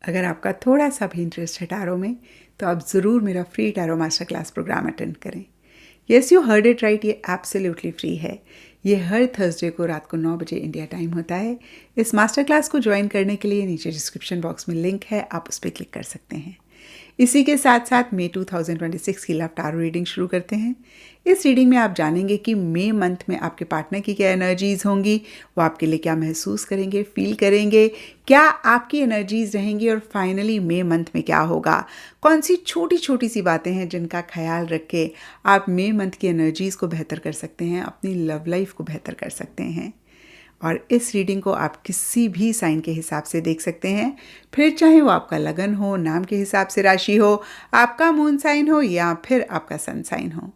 अगर आपका थोड़ा सा भी इंटरेस्ट है टैरो में तो आप ज़रूर मेरा free tarot master class programme attend करें। Yes you heard it right, ये एब्सोल्युटली फ्री है। ये हर थर्सडे को रात को 9 बजे इंडिया टाइम होता है। इस मास्टर क्लास को ज्वाइन करने के लिए नीचे डिस्क्रिप्शन बॉक्स में लिंक है, आप उस पर क्लिक कर सकते हैं। इसी के साथ साथ मई 2026 की लव टैरो रीडिंग शुरू करते हैं। इस रीडिंग में आप जानेंगे कि मई मंथ में आपके पार्टनर की क्या एनर्जीज़ होंगी, वो आपके लिए क्या महसूस करेंगे, फील करेंगे, क्या आपकी एनर्जीज़ रहेंगी और फाइनली मई मंथ में क्या होगा। कौन सी छोटी छोटी सी बातें हैं जिनका ख्याल रख के आप मई मंथ की एनर्जीज़ को बेहतर कर सकते हैं, अपनी लव लाइफ को बेहतर कर सकते हैं। और इस रीडिंग को आप किसी भी साइन के हिसाब से देख सकते हैं, फिर चाहे वो आपका लगन हो, नाम के हिसाब से राशि हो, आपका मून साइन हो या फिर आपका सन साइन हो।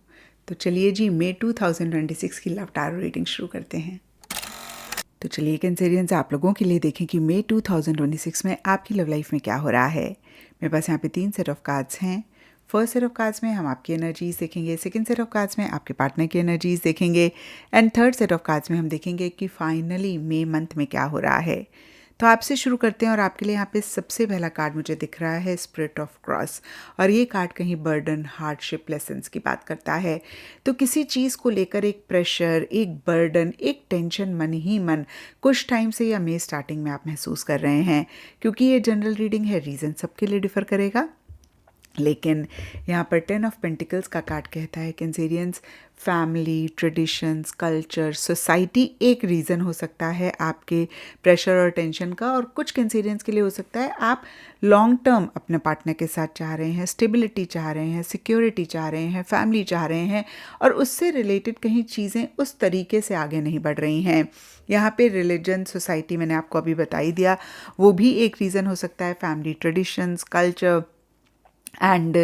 तो चलिए जी, मई 2026 की लव टैरो रीडिंग शुरू करते हैं। तो चलिए कैंसेरियंस, आप लोगों के लिए देखें कि मई 2026 में आपकी लव लाइफ में क्या हो रहा है। मेरे पास यहाँ पे 3 सेट ऑफ कार्ड्स हैं। फर्स्ट सेट ऑफ कार्ड्स में हम आपकी एनर्जीज देखेंगे, सेकंड सेट ऑफ कार्ड्स में आपके पार्टनर की एनर्जीज देखेंगे and third set of cards में हम देखेंगे कि फाइनली मई मंथ में क्या हो रहा है। तो आपसे शुरू करते हैं और आपके लिए यहाँ पे सबसे पहला कार्ड मुझे दिख रहा है स्पिरिट ऑफ क्रॉस, और ये कार्ड कहीं बर्डन, हार्डशिप, लेसन्स की बात करता है। तो किसी चीज़ को लेकर एक प्रेशर, एक बर्डन, एक टेंशन मन ही मन कुछ टाइम से या मई स्टार्टिंग में आप महसूस कर रहे हैं। क्योंकि ये जनरल रीडिंग है, रीज़न सबके लिए डिफर करेगा, लेकिन यहाँ पर 10 ऑफ पेंटिकल्स का कार्ड कहता है Cancerians, family, traditions, culture, society एक रीज़न हो सकता है आपके प्रेशर और टेंशन का, और कुछ कैंसेरियंस के लिए हो सकता है आप लॉन्ग टर्म अपने पार्टनर के साथ चाह रहे हैं, स्टेबिलिटी चाह रहे हैं, सिक्योरिटी चाह रहे हैं, फैमिली चाह रहे हैं, और उससे रिलेटेड कहीं चीज़ें उस तरीके से आगे नहीं बढ़ रही हैं। यहाँ पे रिलीजन, सोसाइटी मैंने आपको अभी बता ही दिया, वो भी एक रीज़न हो सकता है, फैमिली, ट्रेडिशंस, कल्चर एंड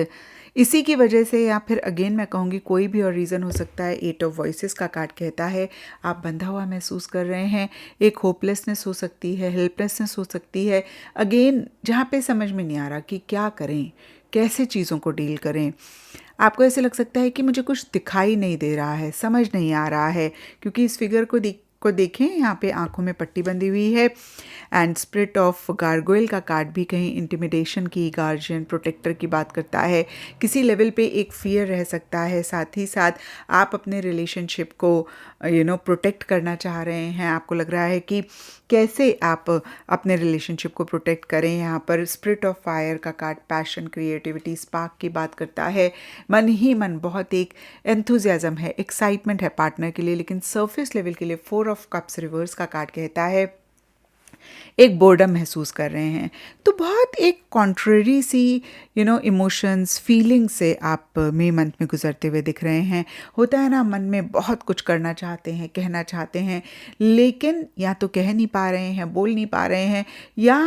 इसी की वजह से, या फिर अगेन मैं कहूँगी कोई भी और रीज़न हो सकता है। 8 ऑफ वॉइसेस का कार्ड कहता है आप बंधा हुआ महसूस कर रहे हैं, एक होपलेसनेस हो सकती है, हेल्पलेसनेस हो सकती है, अगेन जहाँ पे समझ में नहीं आ रहा कि क्या करें, कैसे चीज़ों को डील करें। आपको ऐसे लग सकता है कि मुझे कुछ दिखाई नहीं दे रहा है, समझ नहीं आ रहा है, क्योंकि इस फिगर को देखें, यहाँ पे आंखों में पट्टी बंधी हुई है एंड स्पिरिट ऑफ गार्गोइल का कार्ड भी कहीं इंटिमिडेशन की, गार्जियन, प्रोटेक्टर की बात करता है। किसी लेवल पे एक फियर रह सकता है, साथ ही साथ आप अपने रिलेशनशिप को प्रोटेक्ट करना चाह रहे हैं। आपको लग रहा है कि कैसे आप अपने रिलेशनशिप को प्रोटेक्ट करें। यहाँ पर स्पिरिट ऑफ फायर का कार्ड पैशन, क्रिएटिविटी, स्पार्क की बात करता है। मन ही मन बहुत एक एंथुजियाज्म है, एक्साइटमेंट है पार्टनर के लिए, लेकिन सरफेस लेवल के लिए 4 ऑफ कप्स रिवर्स का कार्ड कहता है एक बोर्डम महसूस कर रहे हैं। तो बहुत एक कॉन्ट्ररी सी इमोशंस, फीलिंग्स से आप मई मंथ में गुजरते हुए दिख रहे हैं। होता है ना, मन में बहुत कुछ करना चाहते हैं, कहना चाहते हैं, लेकिन या तो कह नहीं पा रहे हैं, बोल नहीं पा रहे हैं, या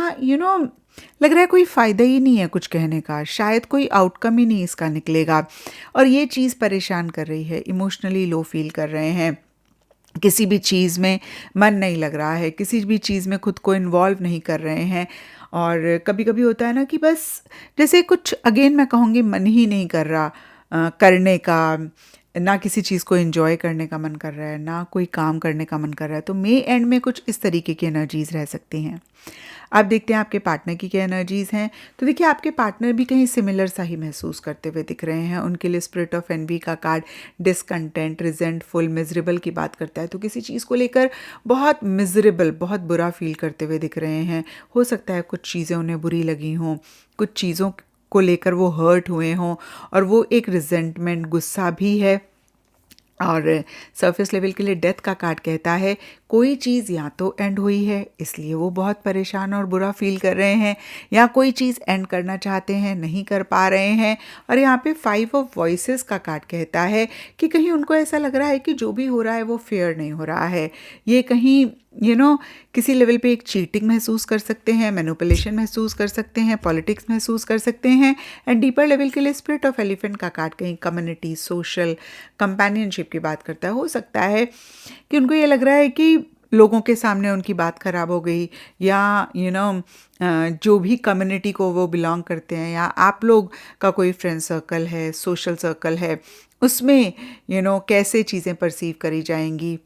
लग रहा है कोई फ़ायदा ही नहीं है कुछ कहने का, शायद कोई आउटकम ही नहीं इसका निकलेगा, और ये चीज़ परेशान कर रही है। इमोशनली लो फील कर रहे हैं, किसी भी चीज़ में मन नहीं लग रहा है, किसी भी चीज़ में खुद को इन्वॉल्व नहीं कर रहे हैं। और कभी कभी होता है ना कि बस जैसे कुछ, अगेन मैं कहूँगी, मन ही नहीं कर रहा करने का, ना किसी चीज़ को एंजॉय करने का मन कर रहा है, ना कोई काम करने का मन कर रहा है। तो मई एंड में कुछ इस तरीके की एनर्जीज़ रह सकती हैं। अब देखते हैं आपके पार्टनर की क्या एनर्जीज़ हैं। तो देखिए, आपके पार्टनर भी कहीं सिमिलर सा ही महसूस करते हुए दिख रहे हैं। उनके लिए स्पिरिट ऑफ एनवी का कार्ड डिसकंटेंट, रिजेंटफुल, मिजरेबल की बात करता है। तो किसी चीज़ को लेकर बहुत मिजरेबल, बहुत बुरा फील करते हुए दिख रहे हैं। हो सकता है कुछ चीज़ें उन्हें बुरी लगी हों, कुछ चीज़ों को लेकर वो हर्ट हुए हों, और वो एक रिजेंटमेंट, गुस्सा भी है। और सरफेस लेवल के लिए डेथ का कार्ड कहता है कोई चीज़ या तो एंड हुई है, इसलिए वो बहुत परेशान और बुरा फील कर रहे हैं, या कोई चीज़ एंड करना चाहते हैं, नहीं कर पा रहे हैं। और यहाँ पे 5 ऑफ वॉइसेस का कार्ड कहता है कि कहीं उनको ऐसा लग रहा है कि जो भी हो रहा है वो फेयर नहीं हो रहा है। ये कहीं किसी लेवल पे एक चीटिंग महसूस कर सकते हैं, मैनिपुलेशन महसूस कर सकते हैं, पॉलिटिक्स महसूस कर सकते हैं। एंड डीपर लेवल के लिए स्पिरिट ऑफ एलिफेंट का कार्ड कहीं कम्युनिटी, सोशल, कंपेनियनशिप की बात करता है। हो सकता है कि उनको ये लग रहा है कि लोगों के सामने उनकी बात खराब हो गई, या जो भी कम्युनिटी को वो बिलोंग करते हैं, या आप लोग का कोई फ्रेंड सर्कल है, सोशल सर्कल है, उसमें कैसे चीज़ें परसीव करी जाएंगी,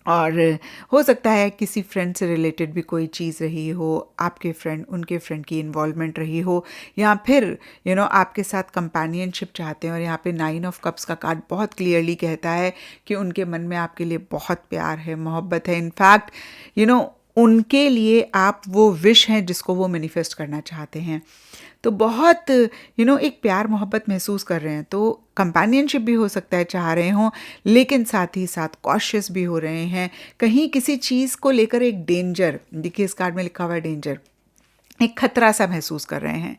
और हो सकता है किसी फ्रेंड से रिलेटेड भी कोई चीज़ रही हो, आपके फ्रेंड उनके फ्रेंड की इन्वॉल्वमेंट रही हो, या फिर आपके साथ कंपेनियनशिप चाहते हैं। और यहाँ पे 9 ऑफ कप्स का कार्ड बहुत क्लियरली कहता है कि उनके मन में आपके लिए बहुत प्यार है, मोहब्बत है। इनफैक्ट उनके लिए आप वो विश हैं जिसको वो मैनिफेस्ट करना चाहते हैं। तो बहुत एक प्यार मोहब्बत महसूस कर रहे हैं। तो कंपेनियनशिप भी हो सकता है चाह रहे हों, लेकिन साथ ही साथ कॉशियस भी हो रहे हैं। कहीं किसी चीज़ को लेकर एक डेंजर, देखिए इस कार्ड में लिखा हुआ है डेंजर, एक खतरा सा महसूस कर रहे हैं।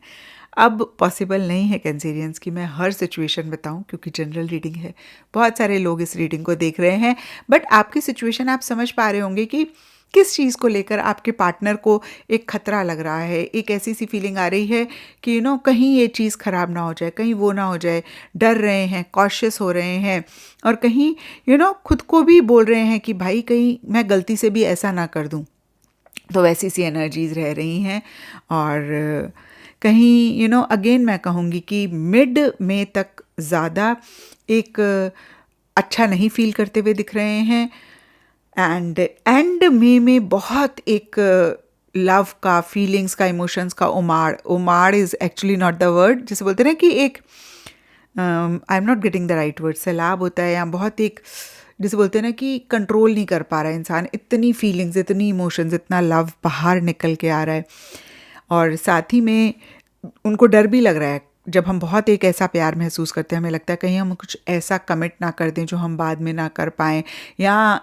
अब पॉसिबल नहीं है कैंसेरियंस की मैं हर सिचुएशन बताऊं, क्योंकि जनरल रीडिंग है, बहुत सारे लोग इस रीडिंग को देख रहे हैं। बट आपकी सिचुएशन आप समझ पा रहे होंगे कि किस चीज़ को लेकर आपके पार्टनर को एक खतरा लग रहा है। एक ऐसी सी फीलिंग आ रही है कि कहीं ये चीज़ ख़राब ना हो जाए, कहीं वो ना हो जाए। डर रहे हैं, कॉशियस हो रहे हैं, और कहीं खुद को भी बोल रहे हैं कि भाई कहीं मैं गलती से भी ऐसा ना कर दूं। तो वैसी सी एनर्जीज रह रही हैं। और कहीं अगेन मैं कहूँगी कि मिड में तक ज़्यादा एक अच्छा नहीं फील करते हुए दिख रहे हैं। एंड में बहुत एक लव का, फीलिंग्स का, इमोशंस का उमाड़ is actually not the word, जैसे बोलते हैं ना कि एक I am not getting the right word, सैलाब होता है, या बहुत एक जैसे बोलते हैं ना कि कंट्रोल नहीं कर पा रहा है इंसान, इतनी फीलिंग्स, इतनी इमोशंस, इतना लव बाहर निकल के आ रहा है। और साथ ही में उनको डर भी लग रहा है। जब हम बहुत एक ऐसा प्यार महसूस करते हैं, हमें लगता है कहीं हम कुछ ऐसा कमिट ना कर दें जो हम बाद में ना कर पाएँ, या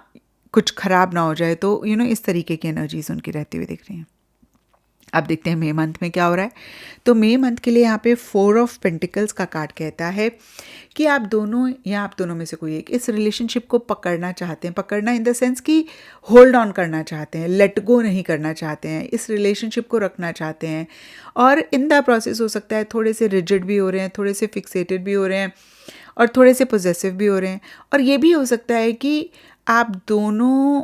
कुछ ख़राब ना हो जाए। तो इस तरीके की एनर्जीज उनकी रहती हुई दिख रही हैं। अब देखते हैं मई मंथ में क्या हो रहा है। तो मई मंथ के लिए यहाँ पे 4 ऑफ पेंटिकल्स का कार्ड कहता है कि आप दोनों या आप दोनों में से कोई एक इस रिलेशनशिप को पकड़ना चाहते हैं। पकड़ना इन द सेंस कि होल्ड ऑन करना चाहते हैं, लेट गो नहीं करना चाहते हैं, इस रिलेशनशिप को रखना चाहते हैं। और इन द प्रोसेस हो सकता है थोड़े से रिजिड भी हो रहे हैं, थोड़े से फिक्सेटेड भी हो रहे हैं, और थोड़े से पोजेसिव भी हो रहे हैं। और ये भी हो सकता है कि आप दोनों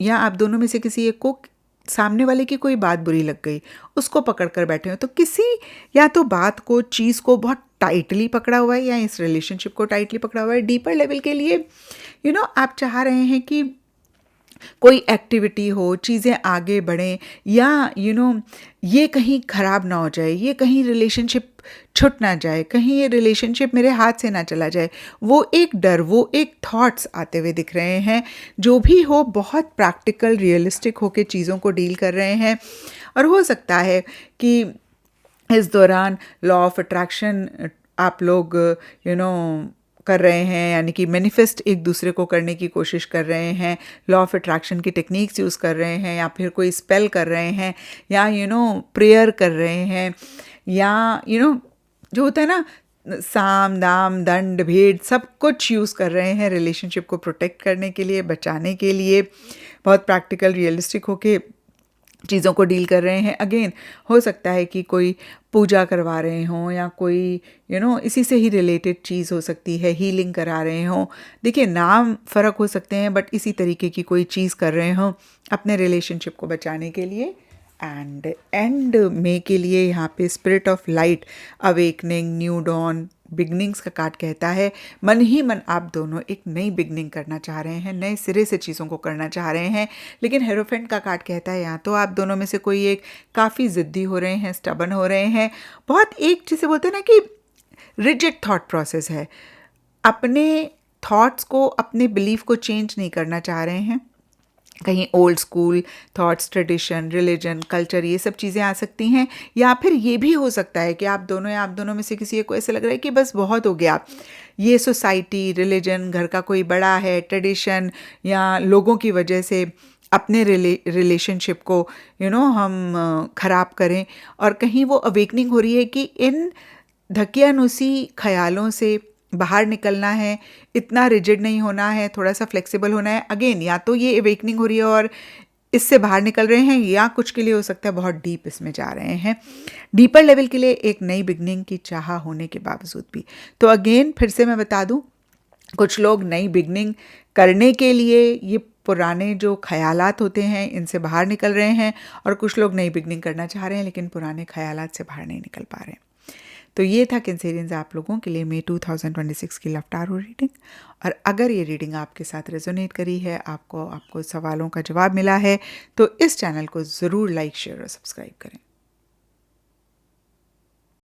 या आप दोनों में से किसी एक को सामने वाले की कोई बात बुरी लग गई, उसको पकड़ कर बैठे हो। तो किसी या तो बात को, चीज़ को बहुत टाइटली पकड़ा हुआ है, या इस रिलेशनशिप को टाइटली पकड़ा हुआ है। डीपर लेवल के लिए आप चाह रहे हैं कि कोई एक्टिविटी हो, चीज़ें आगे बढ़ें, या ये कहीं ख़राब ना हो जाए, ये कहीं रिलेशनशिप छूट ना जाए, कहीं ये रिलेशनशिप मेरे हाथ से ना चला जाए। वो एक डर, वो एक थॉट्स आते हुए दिख रहे हैं। जो भी हो, बहुत प्रैक्टिकल, रियलिस्टिक होके चीज़ों को डील कर रहे हैं। और हो सकता है कि इस दौरान लॉ ऑफ अट्रैक्शन आप लोग कर रहे हैं, यानी कि मैनिफेस्ट एक दूसरे को करने की कोशिश कर रहे हैं, लॉ ऑफ अट्रैक्शन की टेक्निक्स यूज़ कर रहे हैं, या फिर कोई स्पेल कर रहे हैं, या प्रेयर कर रहे हैं, या जो होता है ना साम दाम दंड भेद, सब कुछ यूज़ कर रहे हैं रिलेशनशिप को प्रोटेक्ट करने के लिए, बचाने के लिए। बहुत प्रैक्टिकल, रियलिस्टिक होके चीज़ों को डील कर रहे हैं। अगेन हो सकता है कि कोई पूजा करवा रहे हों, या कोई इसी से ही रिलेटेड चीज़ हो सकती है, हीलिंग करा रहे हों। देखिए नाम फ़र्क हो सकते हैं, बट इसी तरीके की कोई चीज़ कर रहे हों अपने रिलेशनशिप को बचाने के लिए। एंड में के लिए यहाँ पे spirit of light, awakening, new dawn, beginnings का कार्ड कहता है मन ही मन आप दोनों एक नई बिगनिंग करना चाह रहे हैं, नए सिरे से चीज़ों को करना चाह रहे हैं। लेकिन हेरोफेंट का कार्ड कहता है यहाँ तो आप दोनों में से कोई एक काफ़ी ज़िद्दी हो रहे हैं, स्टबन हो रहे हैं, बहुत एक जिसे बोलते हैं ना कि रिजिड थॉट प्रोसेस है। अपने थॉट्स को, अपने बिलीफ को चेंज नहीं करना चाह रहे हैं। कहीं old school thoughts, tradition, religion, culture, ये सब चीज़ें आ सकती हैं। या फिर ये भी हो सकता है कि आप दोनों या आप दोनों में से किसी एक को ऐसे लग रहा है कि बस बहुत हो गया, ये सोसाइटी, रिलीजन, घर का कोई बड़ा है, ट्रेडिशन या लोगों की वजह से अपने रिलेशनशिप को हम ख़राब करें। और कहीं वो अवेकनिंग हो रही है कि इन धकियानुसी ख्यालों से बाहर निकलना है, इतना रिजिड नहीं होना है, थोड़ा सा फ्लेक्सिबल होना है। अगेन या तो ये अवेकनिंग हो रही है और इससे बाहर निकल रहे हैं, या कुछ के लिए हो सकता है बहुत डीप इसमें जा रहे हैं, डीपर लेवल के लिए एक नई बिगनिंग की चाह होने के बावजूद भी। तो अगेन फिर से मैं बता दूं, कुछ लोग नई बिगनिंग करने के लिए ये पुराने जो ख्यालात होते हैं इनसे बाहर निकल रहे हैं, और कुछ लोग नई बिगनिंग करना चाह रहे हैं लेकिन पुराने ख्यालात से बाहर नहीं निकल पा रहे हैं। तो ये था कैंसेरियंस आप लोगों के लिए मई 2026 की लव टारो रीडिंग। और अगर ये रीडिंग आपके साथ रेजोनेट करी है, आपको सवालों का जवाब मिला है, तो इस चैनल को ज़रूर लाइक, शेयर और सब्सक्राइब करें।